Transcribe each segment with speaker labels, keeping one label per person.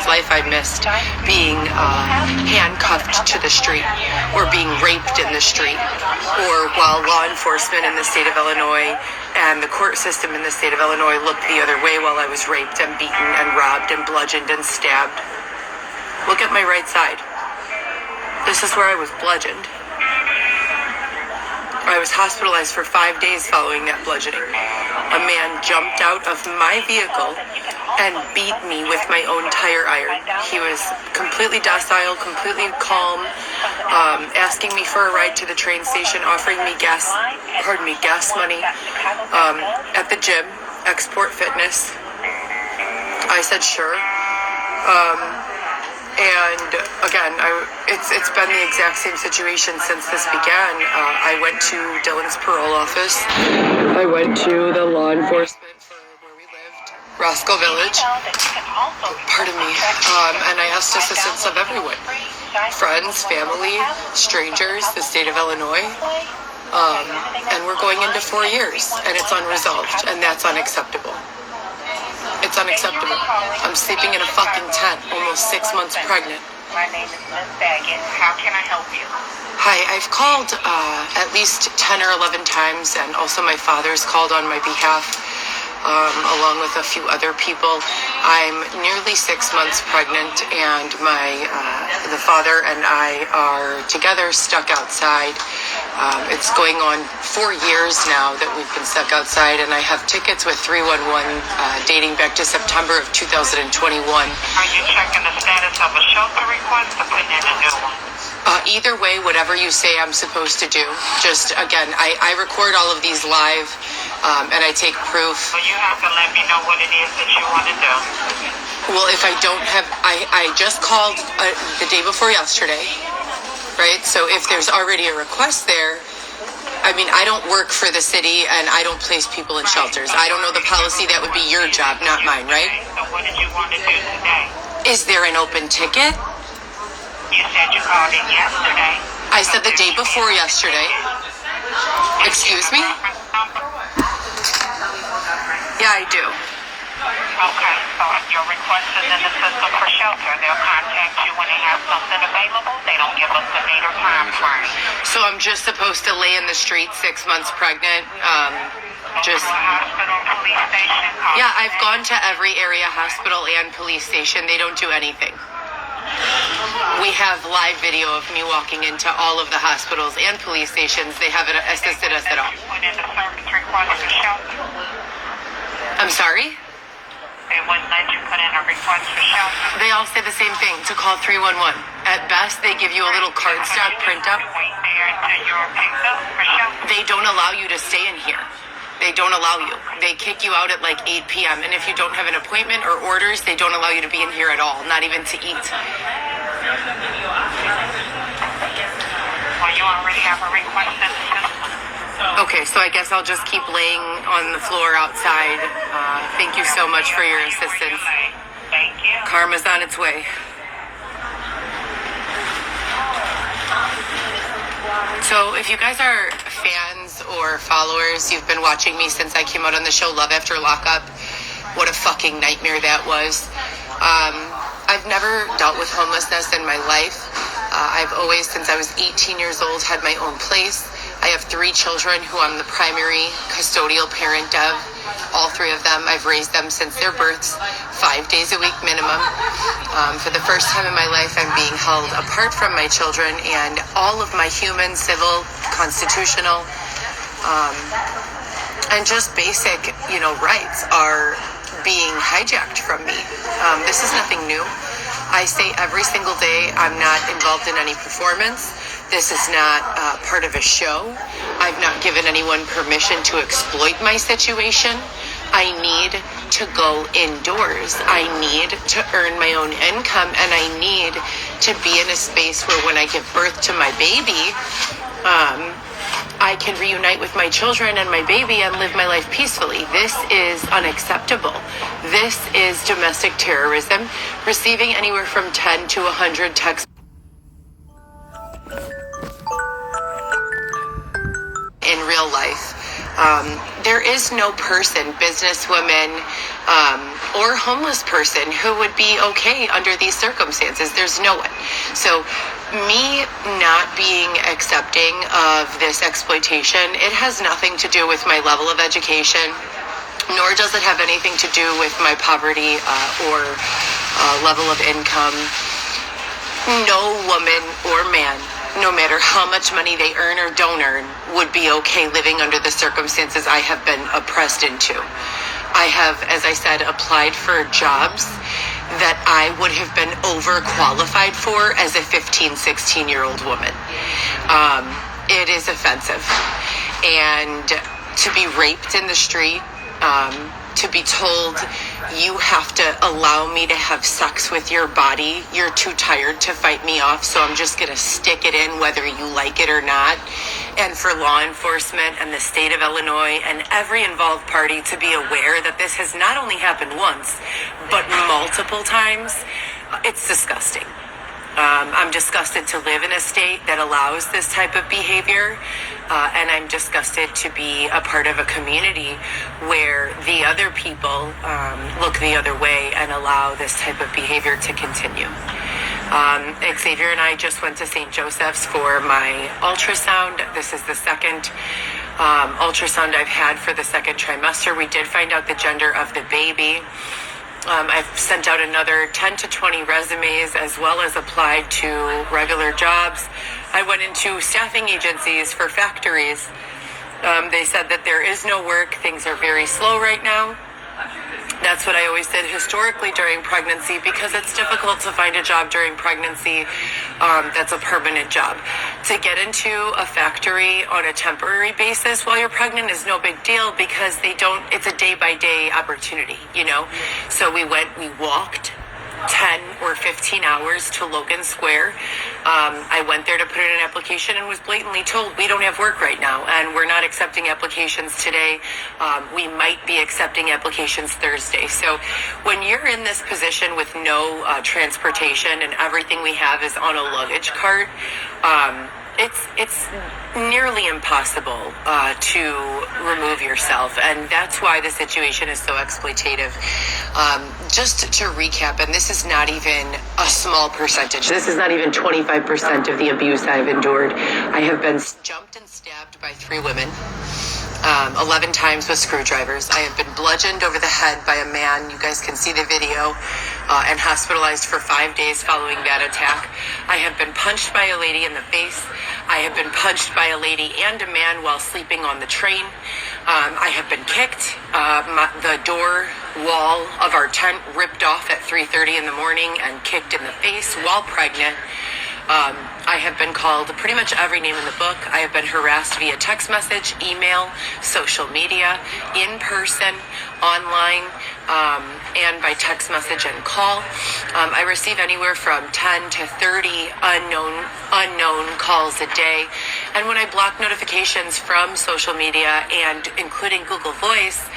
Speaker 1: life I missed being handcuffed to the street or being raped in the street, or while law enforcement in the state of Illinois and the court system in the state of Illinois looked the other way while I was raped and beaten and robbed and bludgeoned and stabbed. Look at my right side. This is where I was bludgeoned. I was hospitalized for 5 days following that bludgeoning. A man jumped out of my vehicle and beat me with my own tire iron. He was completely docile, completely calm, asking me for a ride to the train station, offering me gas money at the gym, Export Fitness. I said sure. And again, it's been the exact same situation since this began. I went to Dylan's parole office. I went to the law enforcement for where we lived, Roscoe Village. Pardon me. And I asked assistance of everyone. Friends, family, strangers, the state of Illinois. And we're going into 4 years, and it's unresolved, and that's unacceptable. It's unacceptable. I'm sleeping in a fucking tent, almost 6 months pregnant.
Speaker 2: My name is Miss Baggett. How can I help you?
Speaker 1: Hi, I've called at least 10 or 11 times, and also my father's called on my behalf, along with a few other people. I'm nearly 6 months pregnant, and the father and I are together, stuck outside. It's going on 4 years now that we've been stuck outside, and I have tickets with 311 dating back to September of 2021.
Speaker 2: Are you checking the status of a shelter request or putting in a new one?
Speaker 1: Either way, whatever you say I'm supposed to do. Just, again, I record all of these live, and I take proof.
Speaker 2: So you have to let me know what it is that you want to do.
Speaker 1: Well, if I don't have, I just called the day before yesterday. Right? So if there's already a request there, I mean, I don't work for the city and I don't place people in shelters. I don't know the policy. That would be your job, not mine, right?
Speaker 2: So what did you want to do today?
Speaker 1: Is there an open ticket?
Speaker 2: You said you called in yesterday.
Speaker 1: I said the day before yesterday. Excuse me? Yeah, I do.
Speaker 2: Okay, so if your request is in the system for shelter, they'll contact you when they have something available. They don't give us the date or time frame.
Speaker 1: So I'm just supposed to lay in the street 6 months pregnant? Just...
Speaker 2: Hospital, police station.
Speaker 1: Yeah, I've gone to every area hospital and police station. They don't do anything. We have live video of me walking into all of the hospitals and police stations. They haven't assisted us at all.
Speaker 2: Put in the service request for shelter.
Speaker 1: I'm sorry?
Speaker 2: They wouldn't let you put in a request for shelter.
Speaker 1: They all say the same thing, to call 311. At best, they give you a little cardstock printout.
Speaker 2: Wait there until you're picked up for shelter.
Speaker 1: They don't allow you to stay in here. They don't allow you. They kick you out at like 8 p.m. And if you don't have an appointment or orders, they don't allow you to be in here at all, not even to eat.
Speaker 2: Well, you already have a request in the system.
Speaker 1: Okay, so I guess I'll just keep laying on the floor outside. Thank you so much for your assistance.
Speaker 2: Thank you.
Speaker 1: Karma's on its way. So if you guys are fans or followers, you've been watching me since I came out on the show Love After Lockup. What a fucking nightmare that was. I've never dealt with homelessness in my life. I've always, since I was 18 years old, had my own place. I have 3 children who I'm the primary custodial parent of. All 3 of them, I've raised them since their births, 5 days a week minimum. For the first time in my life, I'm being held apart from my children, and all of my human, civil, constitutional, and just basic, rights are being hijacked from me. This is nothing new. I say every single day I'm not involved in any performance. This is not part of a show. I've not given anyone permission to exploit my situation. I need to go indoors. I need to earn my own income, and I need to be in a space where when I give birth to my baby, I can reunite with my children and my baby and live my life peacefully. This is unacceptable. This is domestic terrorism. Receiving anywhere from 10 to 100 texts in real life. there is no person, businesswoman, or homeless person who would be okay under these circumstances. There's no one. So me not being accepting of this exploitation, it has nothing to do with my level of education, nor does it have anything to do with my poverty or level of income. No woman or man, no matter how much money they earn or don't earn, would be okay living under the circumstances I have been oppressed into. I have, as I said, applied for jobs that I would have been overqualified for as a 15, 16-year-old woman. It is offensive. And to be raped in the street, to be told you have to allow me to have sex with your body, you're too tired to fight me off, so I'm just going to stick it in whether you like it or not. And for law enforcement and the state of Illinois and every involved party to be aware that this has not only happened once, but multiple times, it's disgusting. I'm disgusted to live in a state that allows this type of behavior, and I'm disgusted to be a part of a community where the other people look the other way and allow this type of behavior to continue. Xavier and I just went to St. Joseph's for my ultrasound. This is the second ultrasound I've had for the second trimester. We did find out the gender of the baby. I've sent out another 10 to 20 resumes as well as applied to regular jobs. I went into staffing agencies for factories. They said that there is no work. Things are very slow right now. That's what I always did historically during pregnancy, because it's difficult to find a job during pregnancy that's a permanent job. To get into a factory on a temporary basis while you're pregnant is no big deal, because it's a day-by-day opportunity, you know? So we walked 10 or 15 hours to Logan Square. I went there to put in an application and was blatantly told, we don't have work right now and we're not accepting applications today. We might be accepting applications Thursday. So when you're in this position with no transportation and everything we have is on a luggage cart, it's nearly impossible to remove yourself, and that's why the situation is so exploitative. Just to recap, and this is not even a small percentage, this is not even 25% of the abuse I've endured. I have been jumped and stabbed by 3 women, 11 times with screwdrivers. I have been bludgeoned over the head by a man, you guys can see the video, and hospitalized for 5 days following that attack. I have been punched by a lady in the face. I have been punched by a lady and a man while sleeping on the train. I have been kicked. The door wall of our tent ripped off at 3:30 in the morning and kicked in the face while pregnant. I have been called pretty much every name in the book. I have been harassed via text message, email, social media, in person, online, and by text message and call. I receive anywhere from 10 to 30 unknown calls a day. And when I block notifications from social media and including Google Voice,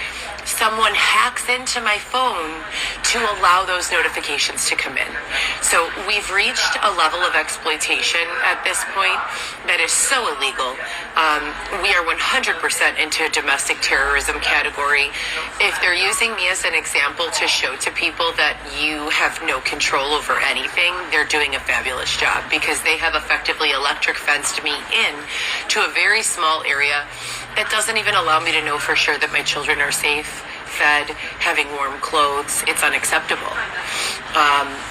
Speaker 1: someone hacks into my phone to allow those notifications to come in. So we've reached a level of exploitation at this point that is so illegal. We are 100% into a domestic terrorism category. If they're using me as an example to show to people that you have no control over anything, they're doing a fabulous job, because they have effectively electric fenced me in to a very small area that doesn't even allow me to know for sure that my children are safe, fed, having warm clothes. It's unacceptable.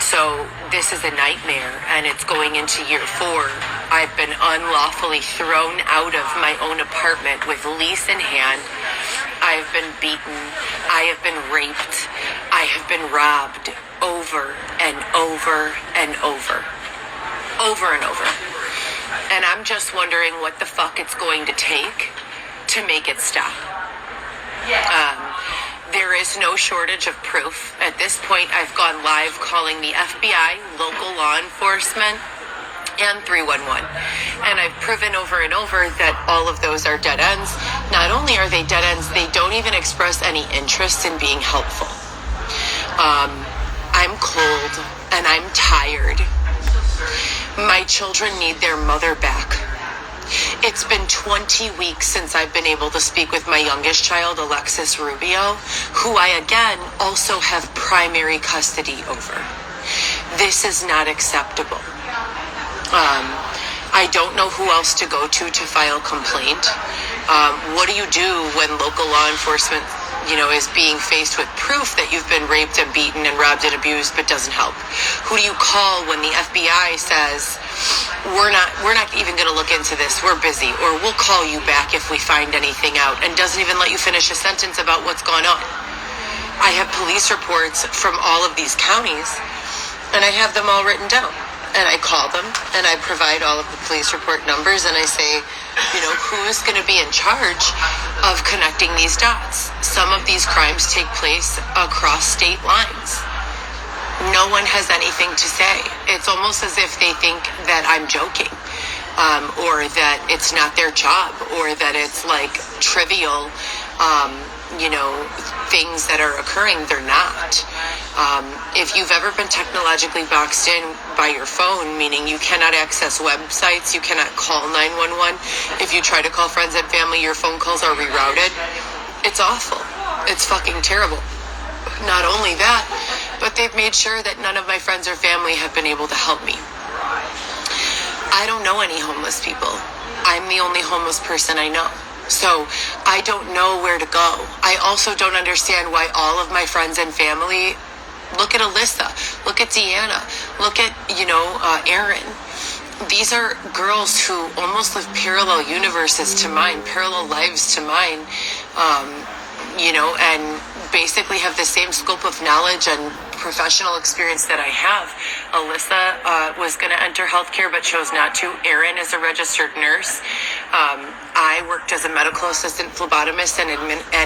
Speaker 1: So this is a nightmare, and it's going into year 4. I've been unlawfully thrown out of my own apartment with lease in hand. I have been beaten. I have been raped. I have been robbed over and over and over. Over and over. And I'm just wondering what the fuck it's going to take to make it stop. There is no shortage of proof. At this point, I've gone live calling the FBI, local law enforcement, and 311. And I've proven over and over that all of those are dead ends. Not only are they dead ends, they don't even express any interest in being helpful. I'm cold and I'm tired. My children need their mother back. It's been 20 weeks since I've been able to speak with my youngest child, Alexis Rubio, who I again also have primary custody over. This is not acceptable. I don't know who else to go to file complaint. What do you do when local law enforcement, is being faced with proof that you've been raped and beaten and robbed and abused, but doesn't help? Who do you call when the FBI says, we're not even going to look into this, we're busy, or we'll call you back if we find anything out, and doesn't even let you finish a sentence about what's going on? I have police reports from all of these counties, and I have them all written down. And I call them, and I provide all of the police report numbers, and I say, who's going to be in charge of connecting these dots? Some of these crimes take place across state lines. No one has anything to say. It's almost as if they think that I'm joking, or that it's not their job, or that it's like trivial, things that are occurring. They're not. If you've ever been technologically boxed in by your phone, meaning you cannot access websites, you cannot call 911. If you try to call friends and family, your phone calls are rerouted. It's awful. It's fucking terrible. Not only that, but they've made sure that none of my friends or family have been able to help me. I don't know any homeless people. I'm the only homeless person I know. So I don't know where to go. I also don't understand why all of my friends and family, look at Alyssa, look at Deanna, look at, Erin. These are girls who almost live parallel universes to mine, parallel lives to mine, and basically have the same scope of knowledge and professional experience that I have. Alyssa was going to enter healthcare but chose not to. Erin is a registered nurse. I worked as a medical assistant, phlebotomist, and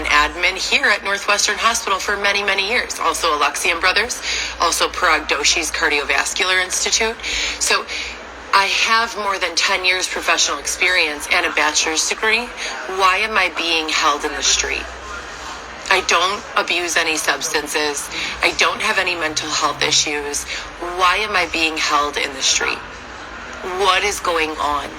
Speaker 1: admin here at Northwestern Hospital for many, many years. Also Alexian Brothers, also Parag Doshi's Cardiovascular Institute. So I have more than 10 years professional experience and a bachelor's degree. Why am I being held in the street? I don't abuse any substances. I don't have any mental health issues. Why am I being held in the street? What is going on?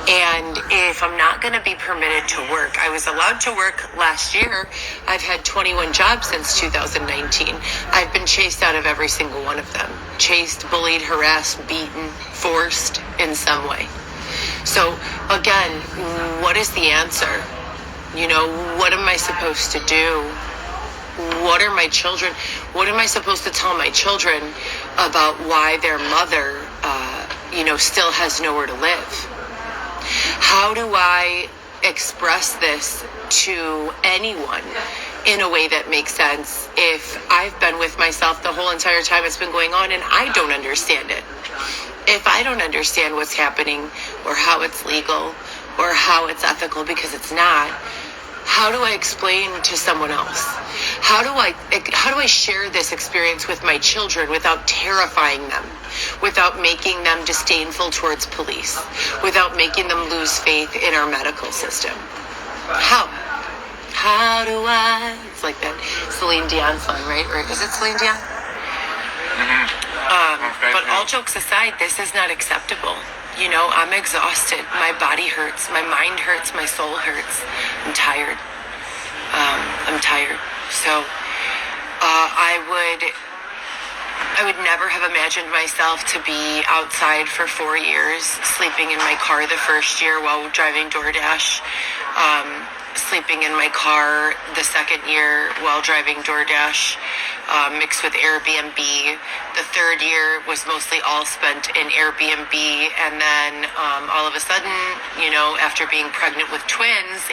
Speaker 1: And if I'm not going to be permitted to work, I was allowed to work last year. I've had 21 jobs since 2019. I've been chased out of every single one of them. Chased, bullied, harassed, beaten, forced in some way. So again, what is the answer? What am I supposed to do? What are my children? What am I supposed to tell my children about why their mother, still has nowhere to live? How do I express this to anyone in a way that makes sense if I've been with myself the whole entire time it's been going on and I don't understand it? If I don't understand what's happening or how it's legal or how it's ethical, because it's not, how do I explain to someone else? How do I share this experience with my children without terrifying them, without making them disdainful towards police, without making them lose faith in our medical system? How do I? It's like that Celine Dion song, right? Or is it Celine Dion? But all jokes aside, this is not acceptable. I'm exhausted. My body hurts. My mind hurts. My soul hurts. I'm tired. I'm tired. So I would never have imagined myself to be outside for 4 years, sleeping in my car the first year while driving DoorDash, sleeping in my car the second year while driving DoorDash, mixed with Airbnb. The third year was mostly all spent in Airbnb, and then all of a sudden, after being pregnant with twins